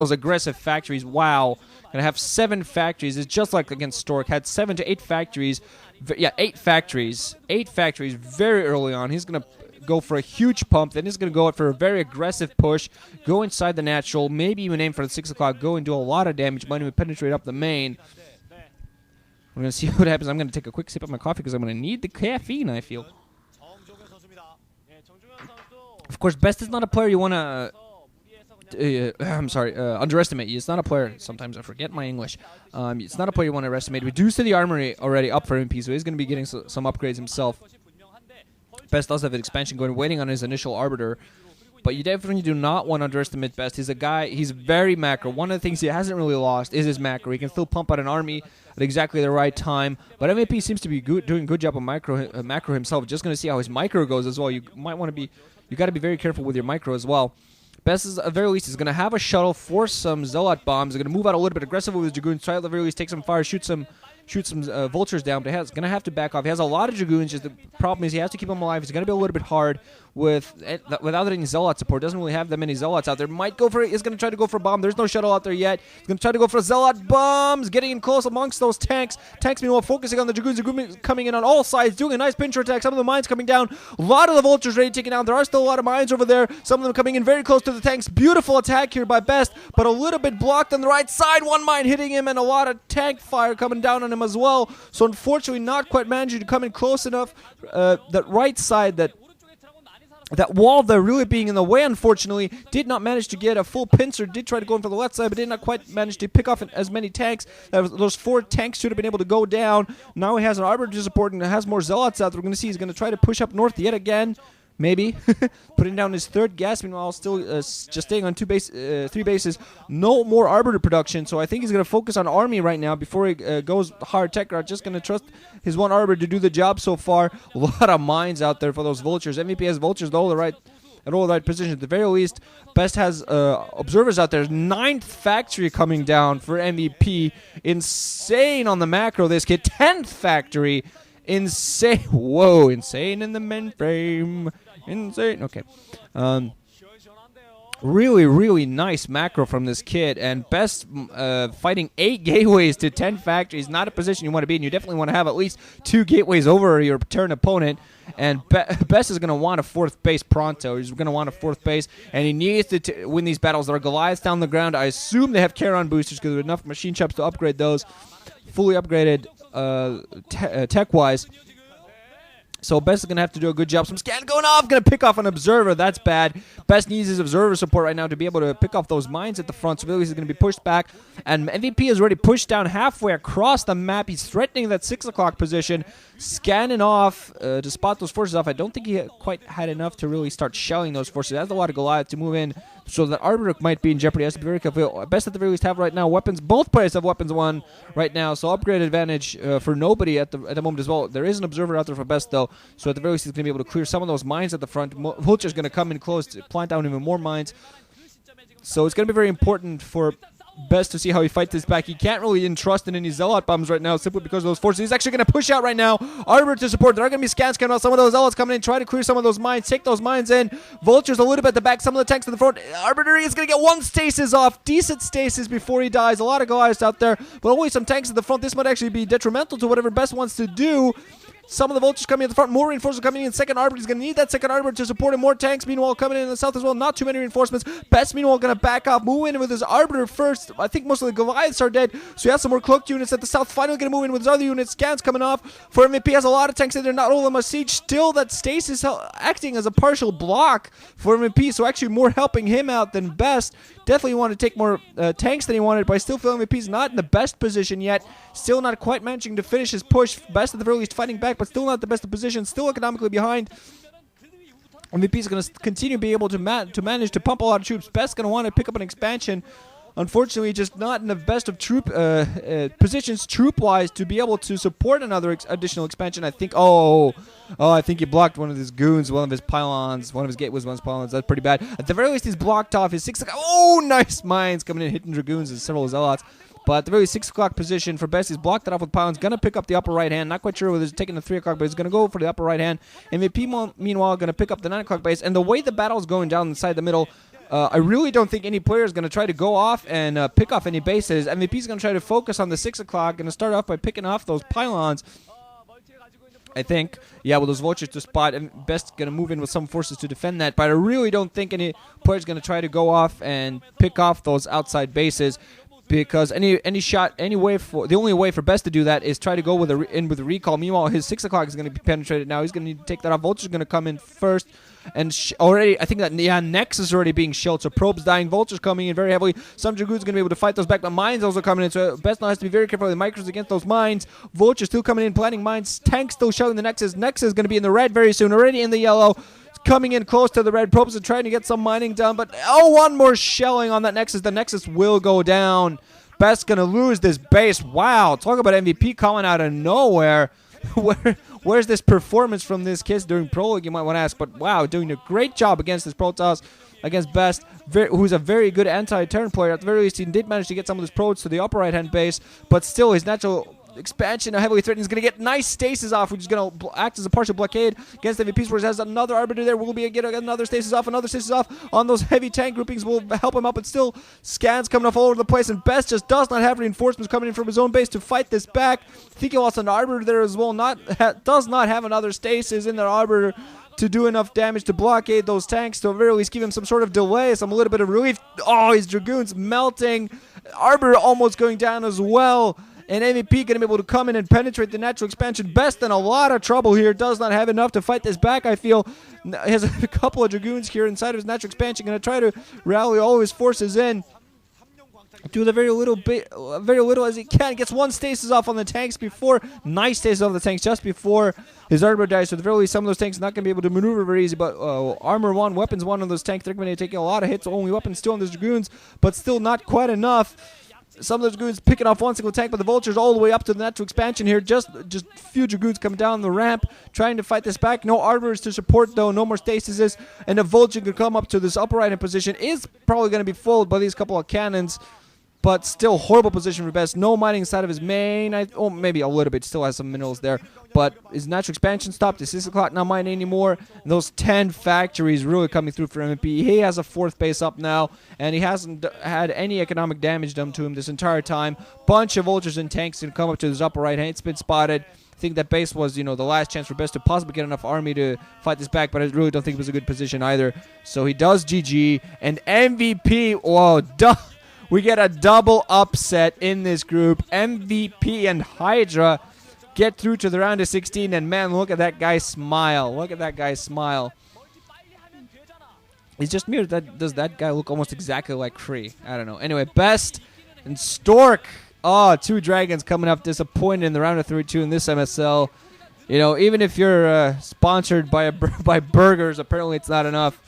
those aggressive factories. Wow. Gonna have 7 factories. It's just like against Stork. Had 7 to 8 factories. Yeah, 8 factories. 8 factories very early on. He's gonna go for a huge pump. Then he's gonna go for a very aggressive push. Go inside the natural. Maybe even aim for the 6 o'clock. Go and do a lot of damage. Might even penetrate up the main. We're gonna see what happens. I'm gonna take a quick sip of my coffee because I'm gonna need the caffeine, I feel. Of course, Best is not a player you wanna underestimate. It's not a player. Sometimes I forget my English. It's not a player you want to underestimate. We do see the armory already up for MP, so he's going to be getting some upgrades himself. Best does have an expansion going, waiting on his initial Arbiter. But you definitely do not want to underestimate Best. He's a guy, he's very macro. One of the things he hasn't really lost is his macro. He can still pump out an army at exactly the right time. But MVP seems to be doing a good job on macro himself. Just going to see how his micro goes as well. You might want to be, you got to be very careful with your micro as well. Best, is, at the very least, is going to have a shuttle, force some Zealot bombs. They're going to move out a little bit aggressively with Dragoons, try at the very least take some fire, shoot some Vultures down, but he's going to have to back off. He has a lot of Dragoons, just the problem is he has to keep them alive. It's going to be a little bit hard without any Zealot support. Doesn't really have that many Zealots out there. Might go for it. He's going to try to go for a bomb. There's no shuttle out there yet. He's going to try to go for Zealot bombs, getting in close amongst those tanks. Tanks, meanwhile, focusing on the Dragoons coming in on all sides, doing a nice pincher attack. Some of the mines coming down. A lot of the Vultures ready to take it down. There are still a lot of mines over there. Some of them coming in very close to the tanks. Beautiful attack here by Best, but a little bit blocked on the right side. One mine hitting him and a lot of tank fire coming down on him as well. So unfortunately, not quite managing to come in close enough. That right side, that wall there really being in the way, unfortunately, did not manage to get a full pincer. Did try to go in for the left side, but did not quite manage to pick off as many tanks. Those 4 tanks should have been able to go down. Now he has an Arbiter to support and has more Zealots out there. We're going to see he's going to try to push up north yet again. Maybe. Putting down his 3rd gas, meanwhile still just staying on 3 bases. No more Arbiter production, so I think he's going to focus on army right now before he goes hard tech route. Just going to trust his 1 Arbiter to do the job so far. A lot of mines out there for those Vultures. MVP has Vultures at all the right positions. At the very least, Best has observers out there. 9th factory coming down for MVP. Insane on the macro this kid. 10th factory. Insane. Whoa, insane in the mainframe. Insane. Okay. Really, really nice macro from this kid. And Best fighting 8 gateways to 10 factories. Not a position you want to be in. You definitely want to have at least 2 gateways over your Terran opponent. And Best is going to want a 4th base pronto. He's going to want a 4th base. And he needs to win these battles. There are Goliaths down the ground. I assume they have Charon boosters because there are enough machine chops to upgrade those. Fully upgraded tech-wise. So Best is going to have to do a good job. Some scan going off. Going to pick off an observer. That's bad. Best needs his observer support right now to be able to pick off those mines at the front. So really he's going to be pushed back. And MVP is already pushed down halfway across the map. He's threatening that 6 o'clock position. Scanning off to spot those forces off. I don't think he quite had enough to really start shelling those forces. He has a lot of Goliath to move in. So that Arbiter might be in jeopardy. He has to be very careful. Best at the very least have right now weapons. Both players have weapons 1 right now. So upgrade advantage for nobody at the moment as well. There is an observer out there for Best though. So at the very least he's going to be able to clear some of those mines at the front. Vulture's going to come in close to plant down even more mines. So it's going to be very important for Best to see how he fights this back. He can't really entrust in any Zealot bombs right now simply because of those forces. He's actually going to push out right now. Arbiter to support. There are going to be scans coming out. Some of those Zealots coming in. Try to clear some of those mines. Take those mines in. Vultures a little bit at the back. Some of the tanks in the front. Arbiter is going to get 1 stasis off. Decent stasis before he dies. A lot of Goliaths out there, but only some tanks at the front. This might actually be detrimental to whatever Best wants to do. Some of the Vultures coming at the front. More reinforcements coming in. 2nd Arbiter is going to need that 2nd Arbiter to support him. More tanks, meanwhile, coming in the south as well. Not too many reinforcements. Best, meanwhile, going to back off. Move in with his Arbiter first. I think most of the Goliaths are dead. So he has some more cloaked units at the south. Finally going to move in with his other units. Scans coming off. For MVP, has a lot of tanks in there. Not all of them are siege. Still, that stasis acting as a partial block for MVP. So actually more helping him out than Best. Definitely want to take more tanks than he wanted, but I still feel MVP's not in the best position yet. Still not quite managing to finish his push. Best at the very least fighting back, but still not the best of position. Still economically behind. MVP is going to continue to be able to manage to pump a lot of troops. Best going to want to pick up an expansion. Unfortunately, just not in the best of troop positions troop-wise to be able to support another additional expansion. I think, I think he blocked one of his goons, one of his pylons, one of his gateways, one of his pylons. That's pretty bad. At the very least, he's blocked off his 6 o'clock. Oh, nice mines coming in, hitting Dragoons and several Zealots. But at the very 6 o'clock position for Best, he's blocked it off with pylons. Going to pick up the upper right hand. Not quite sure whether he's taking the 3 o'clock, but he's going to go for the upper right hand. MVP, meanwhile, going to pick up the 9 o'clock base. And the way the battle is going down inside the middle, I really don't think any player is going to try to go off and pick off any bases. MVP is going to try to focus on the 6 o'clock. Going to start off by picking off those pylons. I think, yeah, with those vultures to spot, and Best going to move in with some forces to defend that. But I really don't think any player is going to try to go off and pick off those outside bases, because any shot, the only way for Best to do that is try to go with with a recall. Meanwhile, his 6 o'clock is going to be penetrated now. He's going to need to take that off. Vulture's going to come in first. And already, I think that, yeah, Nex is already being shelled, so Probe's dying. Vulture's coming in very heavily. Some Dragoon's going to be able to fight those back, but Mines also coming in, so Best now has to be very careful with the micros against those Mines. Vulture still coming in, planting Mines. Tank still shelling the Nexus. Nexus is going to be in the red very soon, already in the yellow. Coming in close to the red. Probes are trying to get some mining done, but one more shelling on that Nexus. The Nexus will go down. Best going to lose this base. Wow, talk about MVP coming out of nowhere. Where's this performance from this kid during Prologue, you might want to ask. But wow, doing a great job against this Protoss, against Best, who's a very good anti-turn player. At the very least, he did manage to get some of his probes to the upper right-hand base, but still, his natural expansion heavily threatened is going to get nice stasis off, which is going to act as a partial blockade against MVP, where he has another Arbiter there. Will be get another stasis off on those heavy tank groupings will help him out, but still scans coming off all over the place, and Best just does not have reinforcements coming in from his own base to fight this back. I think he lost an Arbiter there as well. Does not have another stasis in their Arbiter to do enough damage to blockade those tanks, to at very least give him some sort of delay, some little bit of relief. Oh, his Dragoons melting. Arbiter almost going down as well. And MVP going to be able to come in and penetrate the natural expansion. Best in a lot of trouble here. Does not have enough to fight this back, I feel. He has a couple of Dragoons here inside of his natural expansion. Going to try to rally all his forces in. Do the very little as he can. Gets one stasis off on the tanks before. Nice stasis off the tanks just before his Arbiter dies. So the very least, some of those tanks not going to be able to maneuver very easy. But armor 1, weapons 1 on those tanks. They're going to be taking a lot of hits. Only weapons still on those Dragoons, but still not quite enough. Some of those Dragoons picking off one single tank, but the Vultures all the way up to the natural expansion here. Just few Dragoons coming down the ramp, trying to fight this back. No Arbiters to support, though. No more stasises. And the Vulture could come up to this upper right-hand position. Is probably going to be followed by these couple of cannons, but still horrible position for Best. No mining inside of his main. Maybe a little bit. Still has some minerals there. But his natural expansion stopped. His 6 o'clock not mining anymore. And those 10 factories really coming through for MVP. He has a 4th base up now, and he hasn't had any economic damage done to him this entire time. Bunch of Vultures and tanks can come up to his upper right hand. It's been spotted. I think that base was, the last chance for Best to possibly get enough army to fight this back, but I really don't think it was a good position either. So he does GG, and MVP, whoa, we get a double upset in this group. MVP and Hydra get through to the round of 16, and man, look at that guy smile. Look at that guy smile. It's just me, or does that guy look almost exactly like Free? I don't know. Anyway, Best and Stork. Oh, 2 dragons coming up disappointed in the round of 32 in this MSL. Even if you're sponsored by burgers, apparently it's not enough,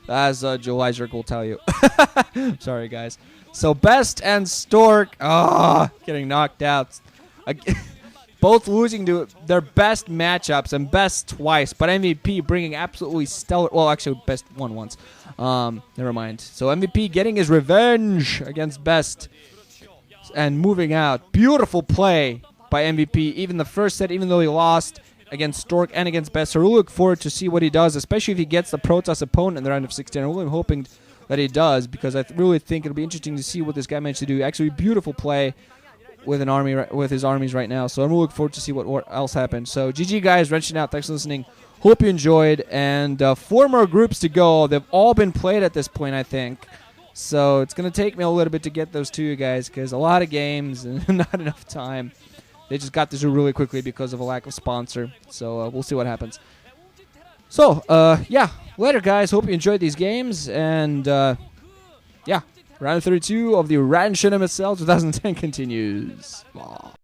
as Joe Isaac will tell you. Sorry, guys. So Best and Stork, getting knocked out. Both losing to their best matchups, and Best twice, but MVP bringing absolutely stellar. Well, actually, Best won once. Never mind. So MVP getting his revenge against Best and moving out. Beautiful play by MVP. Even the first set, even though he lost against Stork and against Best. So we'll look forward to see what he does, especially if he gets the Protoss opponent in the round of 16. I'm really hoping that he does, because I really think it'll be interesting to see what this guy managed to do. Actually, beautiful play with an army, with his armies right now. So I'm really looking forward to see what else happens. So GG, guys, wrenching out. Thanks for listening. Hope you enjoyed. And 4 more groups to go. They've all been played at this point, I think. So it's going to take me a little bit to get those to you guys, because a lot of games and not enough time. They just got this really quickly because of a lack of sponsor. So we'll see what happens. So, yeah, later, guys. Hope you enjoyed these games. And, yeah, round 32 of the Ranshin MSL 2010 continues. Aww.